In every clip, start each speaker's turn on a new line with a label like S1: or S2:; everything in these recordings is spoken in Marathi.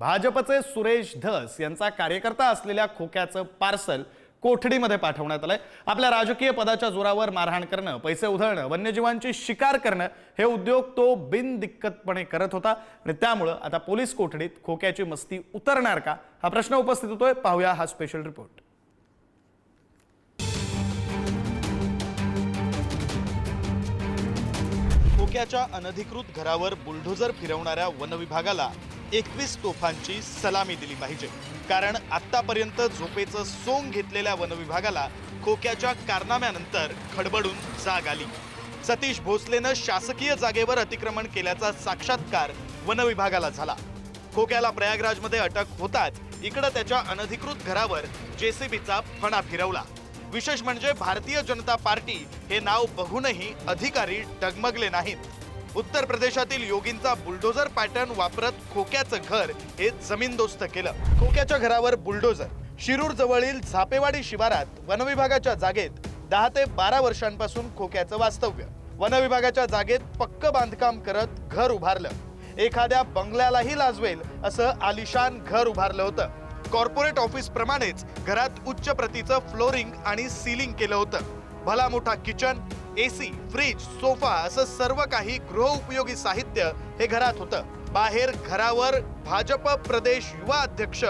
S1: भाजपचे सुरेश धस यांचा कार्यकर्ता असलेल्या खोक्याचं पार्सल कोठडीमध्ये पाठवण्यात आलंय। आपल्या राजकीय पदाच्या जोरावर मारहाण करणं, पैसे उधळणं, वन्यजीवांची शिकार करणं हे उद्योग तो बिनदिक्कतपणे करत होता आणि त्यामुळे आता पोलीस कोठडीत खोक्याची मस्ती उतरणार का हा प्रश्न उपस्थित होतोय। पाहूया हा स्पेशल रिपोर्ट। खोक्याच्या अनधिकृत घरावर बुलडोझर फिरवणाऱ्या वनविभागाला 21 तोफांची सलामी दिली पाहिजे, कारण आतापर्यंत झोपेचं सोंग घेतलेल्या वनविभागाला खोक्याच्या कारनाम्यानंतर खडबडून जाग आली। सतीश भोसलेनं शासकीय जागेवर अतिक्रमण केल्याचा साक्षात्कार वनविभागाला झाला। खोक्याला प्रयागराजमध्ये अटक होताच इकडे त्याच्या अनधिकृत घरावर जेसीबीचा फणा फिरवला। विशेष म्हणजे भारतीय जनता पार्टी हे नाव बघूनही अधिकारी डगमगले नाहीत। उत्तर प्रदेशातील योगींचा बुलडोझर पॅटर्न वापरत खोक्याचं घर हे जमीनदोस्त केलं। खोक्याच्या घरावर बुलडोझर। शिरूर जवळील झापेवाडी शिवारात वनविभागाच्या जागेत 10 ते 12 वर्षांपासून खोक्याचं वास्तव्य। वनविभागाच्या जागेत पक्क बांधकाम करत घर उभारलं। एखाद्या बंगल्यालाही लाजवेल असं आलिशान घर उभारलं होतं। कॉर्पोरेट ऑफिस प्रमाणेच घरात उच्च प्रतीचं फ्लोरिंग आणि सीलिंग केलं होतं। भला मोठा किचन, एसी, फ्रीज, सोफा असं सर्व काही गृहोपयोगी साहित्य हे घरात होतं। बाहेर घरावर भाजप प्रदेश युवा अध्यक्ष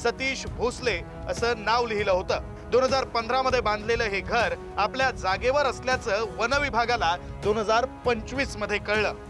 S1: सतीश भोसले असं नाव लिहिलं होतं। 2015 मध्ये बांधलेलं हे घर आपल्या जागेवर असल्याचं वनविभागाला 2025 मध्ये कळलं।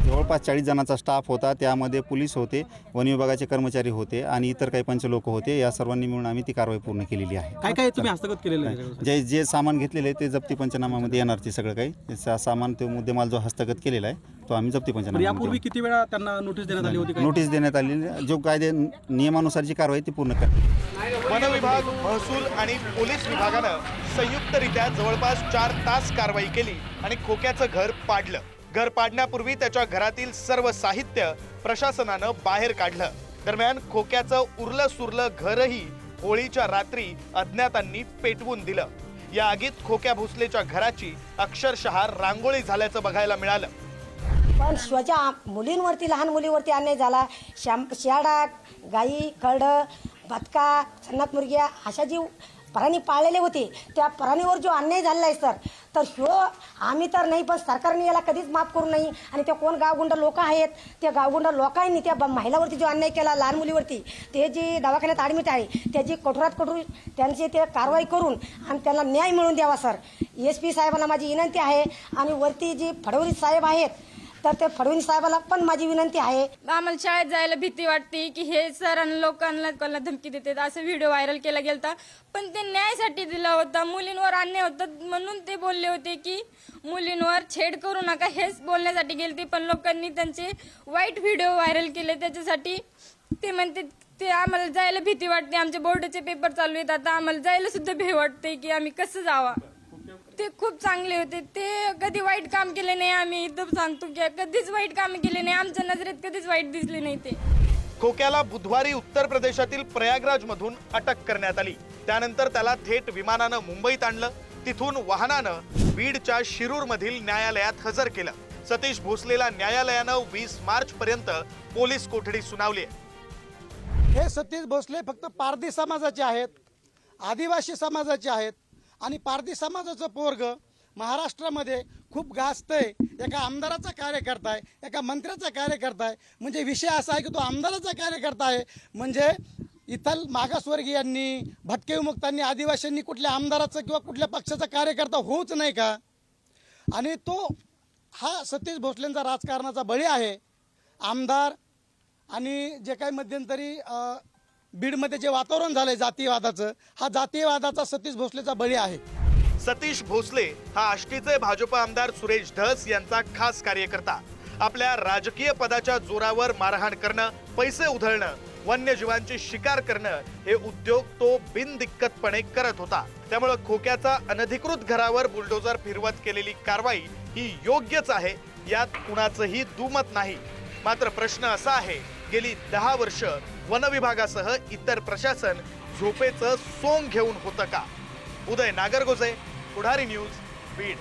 S2: जवळपास 40 जणांचा स्टाफ होता, त्यामध्ये पोलीस होते, वन विभागाचे कर्मचारी होते आणि इतर काही पंच लोक होते। या सर्वांनी मिळून आम्ही ती कारवाई पूर्ण केलेली आहे।
S3: काय काय तुम्ही हस्तगत केलेलं आहे?
S2: जे सामान घेतलेले आहे ते जप्ती पंचनामामध्ये येणार। ते सगळं काही सामान, ते मुद्देमाल जो हस्तगत केलेला आहे तो आम्ही जप्ती पंचनामा।
S3: यापूर्वी किती वेळा त्यांना नोटीस देण्यात आली होती?
S2: नोटीस देण्यात आलेली, जो कायदे नियमानुसार जी कारवाई ती पूर्ण करते।
S1: वन विभाग, महसूल आणि पोलीस विभागानं संयुक्तरित्या जवळपास 4 तास कारवाई केली आणि खोक्याचं घर पाडलं। घर पाडण्यापूर्वी त्याच्या घरातील सर्व साहित्य प्रशासनानं बाहेर काढलं। दरम्यान खोक्याचं उरलं सुरलं घरही होळीच्या रात्री अज्ञातांनी पेटवून दिलं। या आगीत खोक्या भोसलेच्या घराची अक्षरशः रांगोळी झाल्याचं बघायला मिळालं।
S4: पण स्वतः मुलींवरती, लहान मुलीवरती अन्याय झाला। शियाडा, गाई, खर्ड, बदका, सन्नात मुर्ग्या अशा जी प्राणी पाळलेले होते त्या प्राणीवर जो अन्याय झालेला आहे तर ह्यो आम्ही तर नाही, पण सरकारने याला कधीच माफ करू नये। आणि ते कोण गावगुंड लोक आहेत, त्या गावगुंड लोकांनी त्या महिलावरती जो अन्याय केला, लहान मुलीवरती, ते जी दवाखान्यात ॲडमिट आहे त्याची कठोरात कठोर त्यांची ते कारवाई करून आणि त्यांना न्याय मिळवून द्यावा सर। SP साहेबांना माझी विनंती आहे आणि वरती जी फडणवीस साहेब आहेत तर ते फडणवीस साहेबांना पण माझी विनंती आहे।
S5: आम्हाला शाळेत जायला भीती वाटते की हे सर आणि लोकांना धमकी देतात, असं व्हिडिओ व्हायरल केला गेलता, पण ते न्यायासाठी दिला होता। मुलींवर अन्याय होता म्हणून ते बोलले होते की मुलींवर छेड करू नका, हेच बोलण्यासाठी गेलते, पण लोकांनी त्यांचे वाईट व्हिडिओ व्हायरल केले त्याच्यासाठी ते म्हणते ते आम्हाला जायला भीती वाटते। आमचे बोर्डाचे पेपर चालू आहेत आता, आम्हाला जायला सुद्धा भीती वाटते की आम्ही कसं जावा। ते खूप चांगले होते, ते कधी वाईट काम केले नाही। आम्ही इथं सांगतो की कधीच वाईट काम केले नाही, आमच्या नजरेत कधीच वाईट दिसले नाही ते।
S1: खोक्याला बुधवारी उत्तर प्रदेशातील प्रयागराज मधून अटक करण्यात आली। त्यानंतर त्याला थेट विमानानं मुंबईत आणलं, तिथून वाहनानं बीडच्या शिरूर मधील न्यायालयात हजर केलं। सतीश भोसलेला न्यायालयानं 20 मार्च पर्यंत पोलीस कोठडी सुनावली आहे।
S6: हे सतीश भोसले फक्त पारधी समाजाचे आहेत, आदिवासी समाजाचे आहेत आणि पारधी समाजाचं पोरग महाराष्ट्रामध्ये खूप गाजतंय। एका आमदाराचा कार्यकर्ता आहे, एका मंत्र्याचा कार्यकर्ता आहे। म्हणजे विषय असा आहे की तो आमदाराचा कार्यकर्ता आहे, म्हणजे इथं मागासवर्गीयांनी, भटके विमुक्तांनी, आदिवासींनी कुठल्या आमदाराचा किंवा कुठल्या पक्षाचा कार्यकर्ता होऊच नाही का? आणि तो हा सतीश भोसलेंचा राजकारणाचा बळी आहे। आमदार आणि जे काही मध्यंतरी बीडमध्ये जे वातावरण झालंय जातीयवादाचं, हा जातीयवादाचा सतीश भोसलेचा बळी आहे।
S1: सतीश भोसले हा आष्टीचे भाजप आमदार सुरेश धस यांचा खास कार्यकर्ता। आपल्या राजकीय पदाच्या जोरावर मारहाण करणं, पैसे उधळणं, वन्यजीवांची शिकार करणं हे उद्योग तो बिनदिक्कतपणे करत होता। त्यामुळे खोक्याचा अनधिकृत घरावर बुलडोझर फिरवत केलेली कारवाई ही योग्यच आहे, यात कुणाचंही दुमत नाही। मात्र प्रश्न असा आहे, गेली 10 वर्ष वन विभागासह इतर प्रशासन झोपेचं सोंग घेऊन होतं का? उदय नागरगोजे, पुढारी न्यूज, बीड।